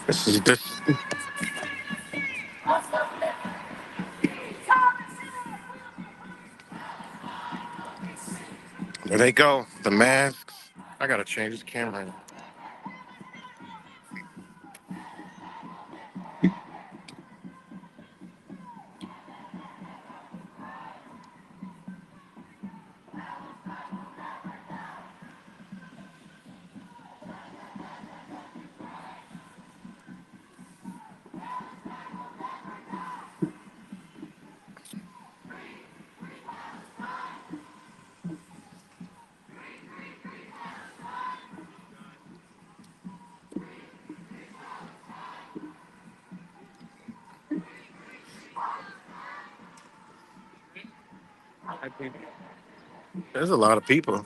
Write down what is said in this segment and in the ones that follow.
This is this. There they go. The masks. I gotta change this camera. There's a lot of people.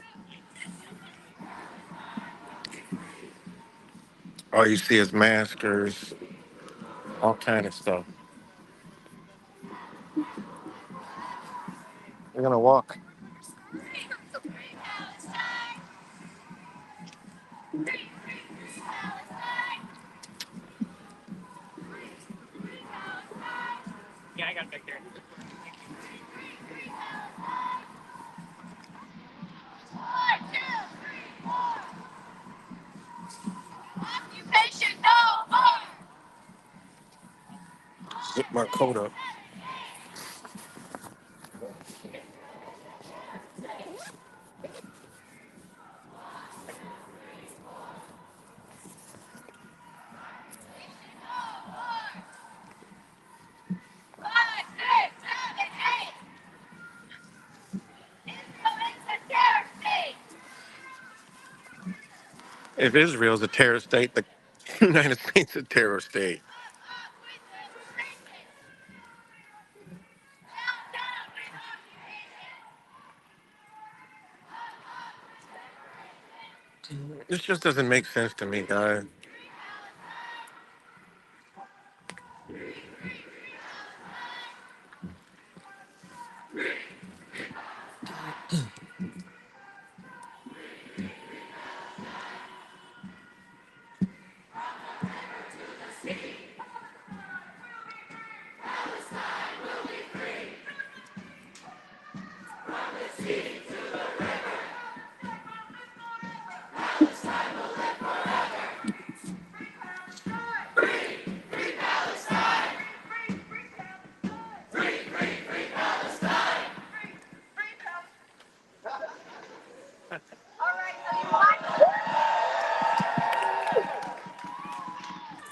All you see is maskers, all kind of stuff. We're gonna walk. Zip my coat up. If Israel's a terror state, the United States is a terror state. This just doesn't make sense to me, guys.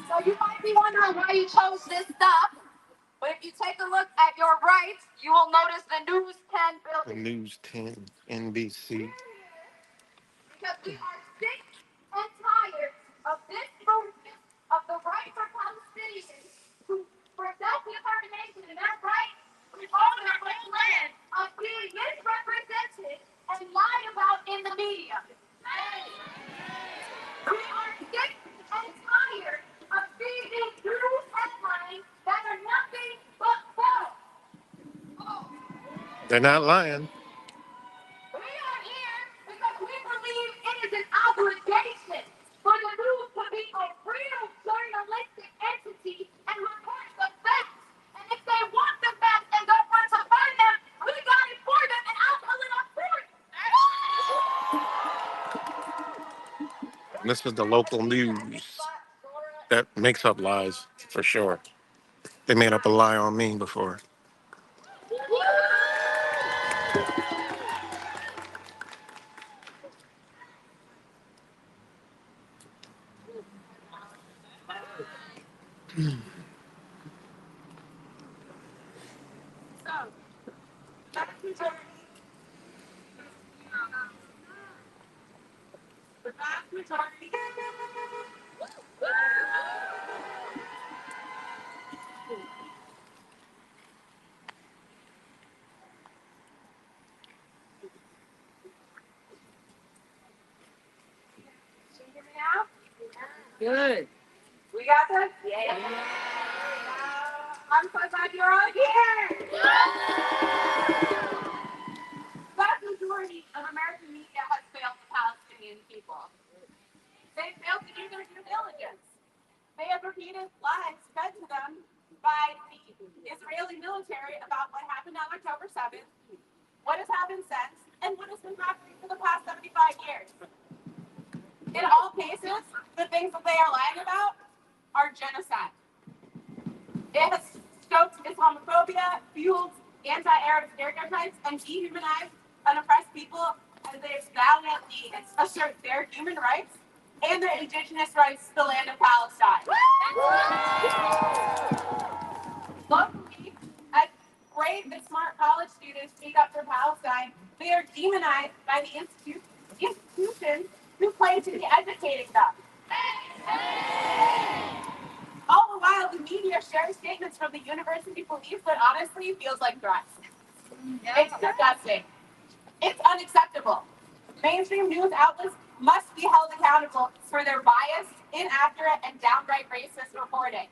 So you might be wondering why you chose this stuff, but if you take a look at your right, you will notice the News 10 The building. News 10, NBC. Because we are sick and tired of this movement of the right for Palestinians to, for self-determination and their right to own their own land of being misrepresented and lied about in the media. We are sick and tired of seeing these news headlines that are nothing but false. They're not lying. We are here because we believe it is an obligation for the news to be a real journalistic entity and report the facts. And if they want the facts and don't want to find them, we got it for them and I'll pull it up for you. This is the local news that makes up lies for sure. They made up a lie on me before. Can you hear me now? Good. We got this? Yeah. I'm so glad you're all here. The vast majority of American media has failed the Palestinian people. They failed to do their due diligence. They have repeated lies fed to them by the Israeli military about what happened on October 7th, what has happened since, and what has been happening for the past 75 years. In all cases, the things that they are lying about are genocide. It has stoked Islamophobia, fueled anti-Arab stereotypes, and dehumanized unoppressed people as they valiantly assert their human rights and their indigenous rights to the land of Palestine. Locally, as brave and smart college students speak up for Palestine, they are demonized by the institutions who claim to be educating them. All the while, the media shares statements from the university police that honestly feels like threats. It's disgusting. It's unacceptable. Mainstream news outlets must be held accountable for their biased, inaccurate, and downright racist reporting.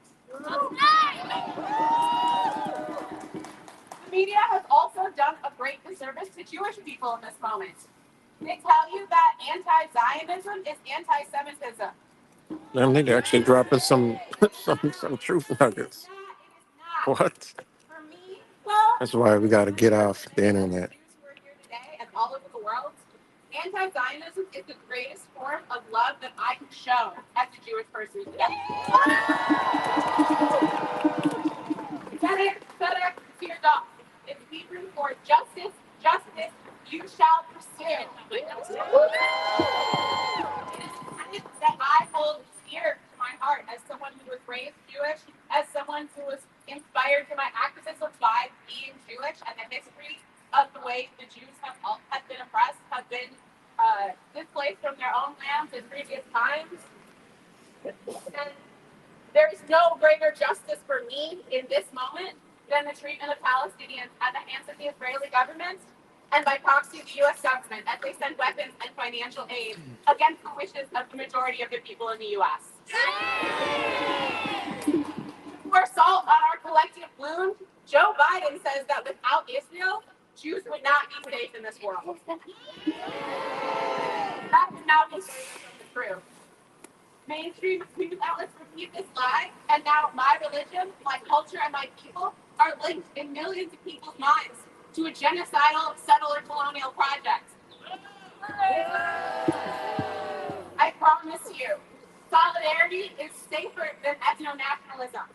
The media has also done a great disservice to Jewish people in this moment. They tell you that anti-Zionism is anti-Semitism. Them nigga actually dropping some some truth nuggets. It is not. What? For me, well, That's why we got to get off the internet. Jews who are here today and all over the world, anti-Zionism is the greatest form of love that I can show as a Jewish person today. Tzedek, fear God. It's Hebrew for justice, justice, you shall pursue. It is a tenet that I hold dear to my heart as someone who was raised Jewish, as someone who was inspired to my activism by being Jewish and the history of the way the Jews have been oppressed, have been displaced from their own lands in previous times. And there is no greater justice for me in this moment than the treatment of Palestinians at the hands of the Israeli government and by proxy the U.S. government as they send weapons and financial aid against the wishes of the majority of the people in the U.S. For salt on our collective wound, Joe Biden says that without Israel, Jews would not be safe in this world. That would not be true. Mainstream news outlets repeat this lie, and now my religion, my culture, and my people are linked in millions of people's minds to a genocidal settler colonial project. I promise you, solidarity is safer than ethno-nationalism.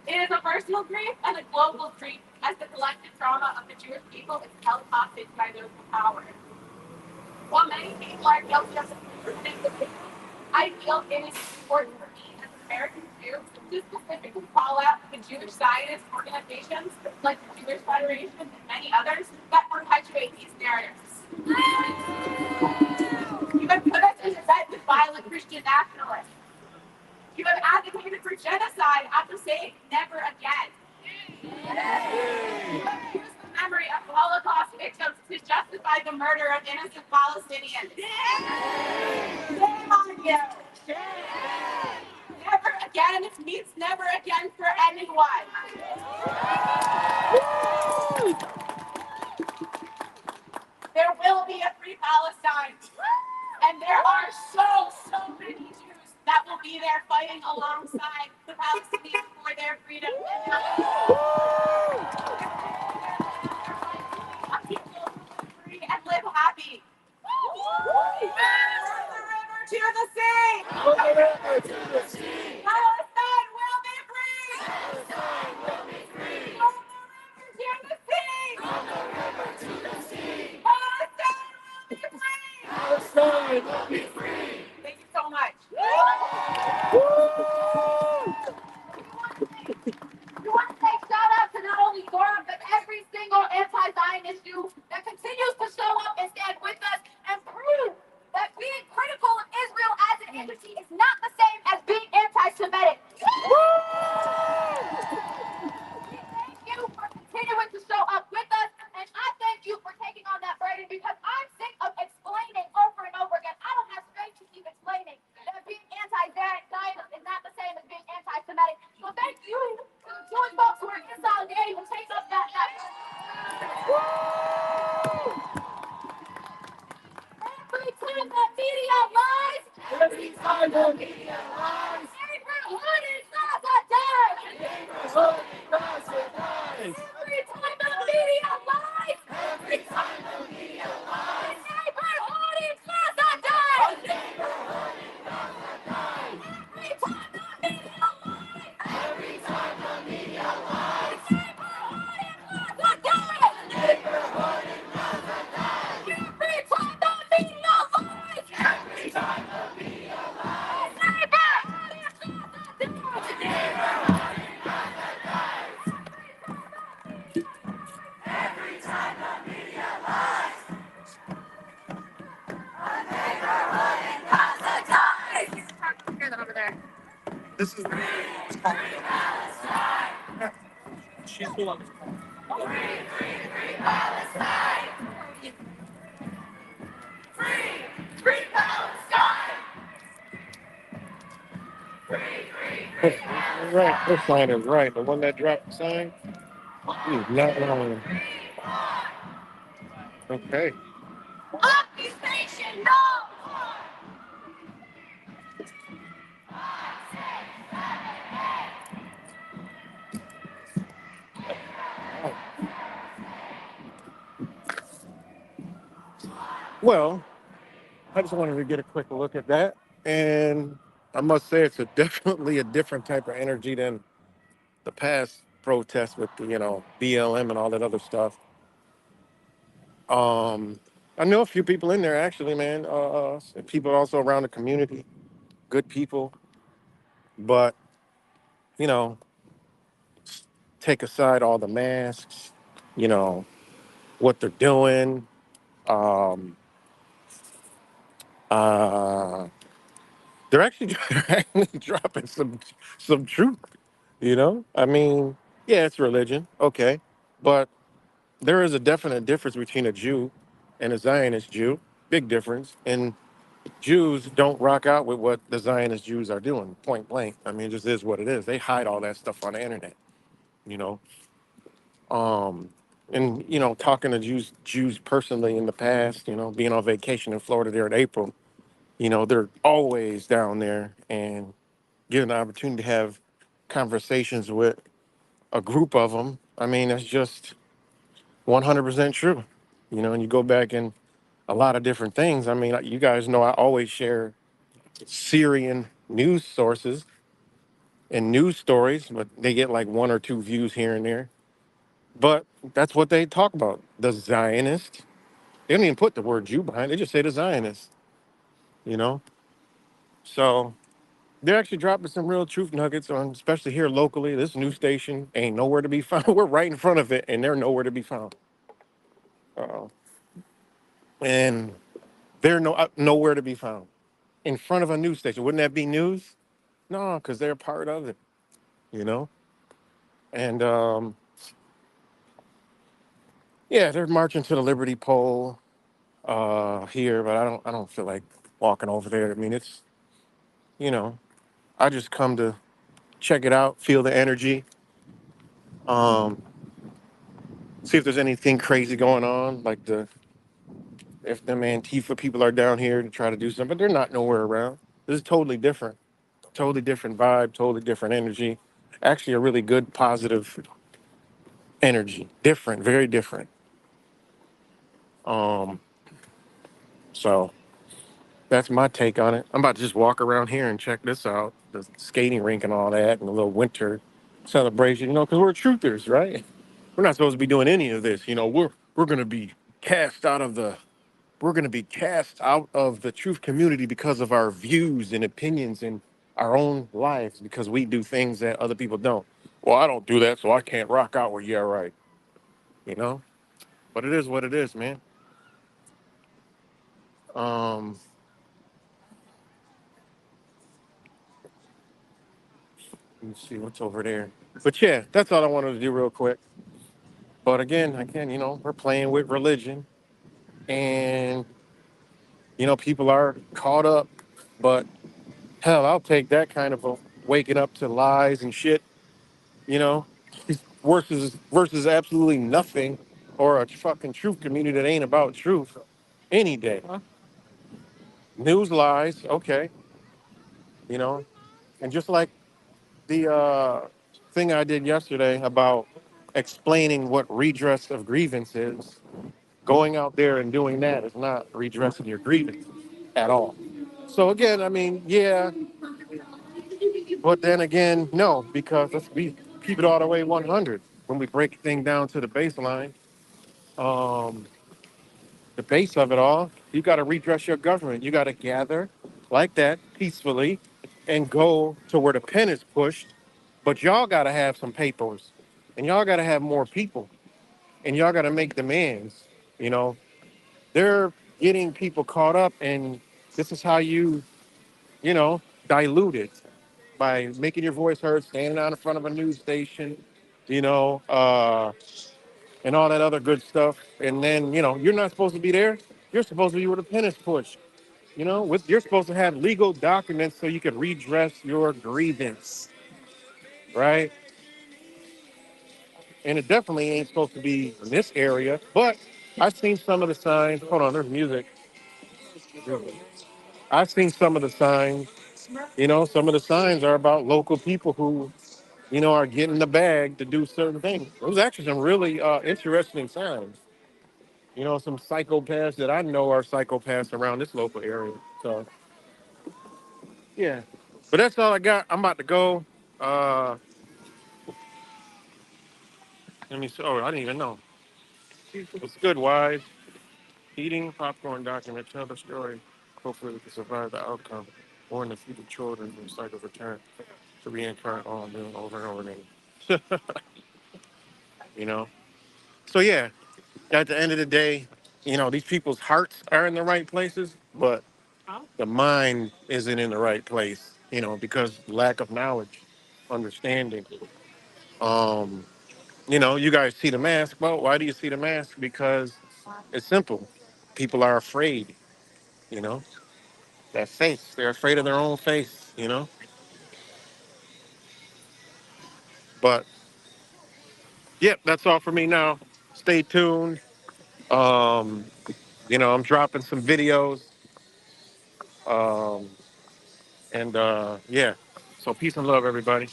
It is a personal grief and a global grief as the collective trauma of the Jewish people is held hostage by those in power. While many people are guilty of this, I feel it is important for me as an American Jew to specifically call out the Jewish Zionist organizations like the Jewish Federation and many others that perpetuate these narratives. You have put us in bed with violent Christian nationalists. You have advocated for genocide after saying never again. You have used the memory of Holocaust victims to justify the murder of innocent Palestinians. Shame on you. Never again means never again for anyone. There will be a free Palestine. And there are so many Jews that will be there fighting alongside the Palestinians for their freedom. Free and live happy. From the river to the sea. From the river to the sea. Palestine will be free. Palestine will be free. From the river to the sea. From the river to the sea. Palestine will be free. Palestine will be free. Thank you so much. We want to say shout out to not only Dora, but every single anti-Zionist Jew that continues to show up and stand with us and prove that being critical of Israel as an entity is not the same as being anti-Semitic. Thank you for continuing to show up with us, and I thank you for taking on that burden because I'm sick of explaining over and over again. I don't have space to keep explaining that being anti-Zionist is not the same as being anti-Semitic. So thank you to the Jewish folks who are in solidarity to take up that message. Every time that media Neighborhood is not a die. Every time the media lies. Every time the media lies. Neighborhood is not a die. Every time the media lies. Every time the media lies. Neighborhood is not a die. Neighborhood is not a die. Every time the media lies. Every time the media lies. Neighborhood is not a die. Every time the media lies. Hear that over there. This is she's the one. Free Palestine. Right, this sign is right. The one that dropped the sign, he's not lying. Okay. Occupation no. Well, I just wanted to get a quick look at that, and I must say it's definitely a different type of energy than the past protests with the BLM and all that other stuff. Um, I know a few people in there actually, man. People also around the community, good people, but you know, take aside all the masks, you know what they're doing. Um, uh, they're actually they're actually dropping some truth. I mean, yeah, it's religion, okay, but there is a definite difference between a Jew and a Zionist Jew. Big difference. And Jews don't rock out with what the Zionist Jews are doing, point blank. I mean, it just is what it is. They hide all that stuff on the internet, you know. And talking to Jews personally in the past, being on vacation in Florida there in April, they're always down there and given the opportunity to have conversations with a group of them. I mean, that's just 100% true. And you go back in a lot of different things. I mean, you guys know I always share Syrian news sources and news stories, but they get like one or two views here and there. But that's what they talk about. The Zionist. They don't even put the word Jew behind it. They just say the Zionist, you know? So they're actually dropping some real truth nuggets on, especially here locally. This news station ain't nowhere to be found. We're right in front of it, and they're nowhere to be found. Uh, and they're nowhere to be found. In front of a news station. Wouldn't that be news? No, because they're a part of it, you know? And yeah, they're marching to the Liberty Pole here, but I don't feel like walking over there. I mean, it's you know, I just come to check it out, feel the energy, um, see if there's anything crazy going on, like the if them Antifa people are down here to try to do something, but they're not nowhere around. This is totally different vibe, totally different energy. Actually, a really good, positive energy. Different, very different. Um, so that's my take on it. I'm about to just walk around here and check this out, the skating rink and all that, and a little winter celebration. Because we're truthers, right? We're not supposed to be doing any of this. We're gonna be cast out of the we're gonna be cast out of the truth community because of our views and opinions and our own lives because we do things that other people don't. Well, I don't do that, so I can't rock out with yeah, right. You know, but it is what it is, man. Um, let me see what's over there. But yeah, that's all I wanted to do real quick. But again, we're playing with religion, and people are caught up. But hell, I'll take that kind of a waking up to lies and shit, you know, versus absolutely nothing, or a fucking truth community that ain't about truth any day. News lies, okay. you know. And just like the thing I did yesterday about explaining what redress of grievance is, going out there and doing that is not redressing your grievance at all. So again, I mean, yeah, but then again, no, because let's be keep it all the way 100. When we break things down to the baseline, um, the base of it all, you got to redress your government. You got to gather like that peacefully and go to where the pen is pushed. But y'all got to have some papers, and y'all got to have more people, and y'all got to make demands. You know, they're getting people caught up, and this is how you know, dilute it by making your voice heard, standing out in front of a news station, you know, and all that other good stuff. And then, you know, you're not supposed to be there. You're supposed to be where the pen is pushed. You know, you're supposed to have legal documents so you can redress your grievance, right? And it definitely ain't supposed to be in this area. But I've seen some of the signs. Hold on, there's music. I've seen some of the signs. You know, some of the signs are about local people who, you know, are getting the bag to do certain things. Those actually some really interesting signs. You know, some psychopaths that I know are psychopaths around this local area. So yeah, but that's all I got. I'm about to go. Uh, let me see. Oh, I didn't even know. It's good, wise. Eating popcorn document tell the story. Hopefully, we can survive the outcome. Warn the future children from cycle return to reincarnate all doing over and over again. You know. So yeah, at the end of the day, you know, these people's hearts are in the right places, but the mind isn't in the right place. You know, because lack of knowledge, understanding. Um, you know, you guys see the mask. Well, why do you see the mask? Because it's simple. People are afraid, you know, that face. They're afraid of their own face, you know. But yep, that's all for me now. Stay tuned. Um, you know, I'm dropping some videos. Um, and yeah. So peace and love, everybody.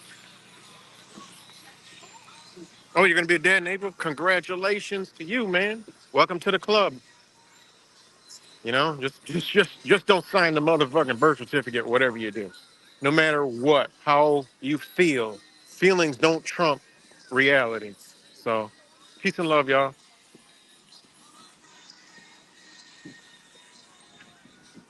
Oh, you're gonna be a dad in April? Congratulations to you, man. Welcome to the club. You know, just don't sign the motherfucking birth certificate, whatever you do. No matter what, how you feel, feelings don't trump reality. So, peace and love, y'all.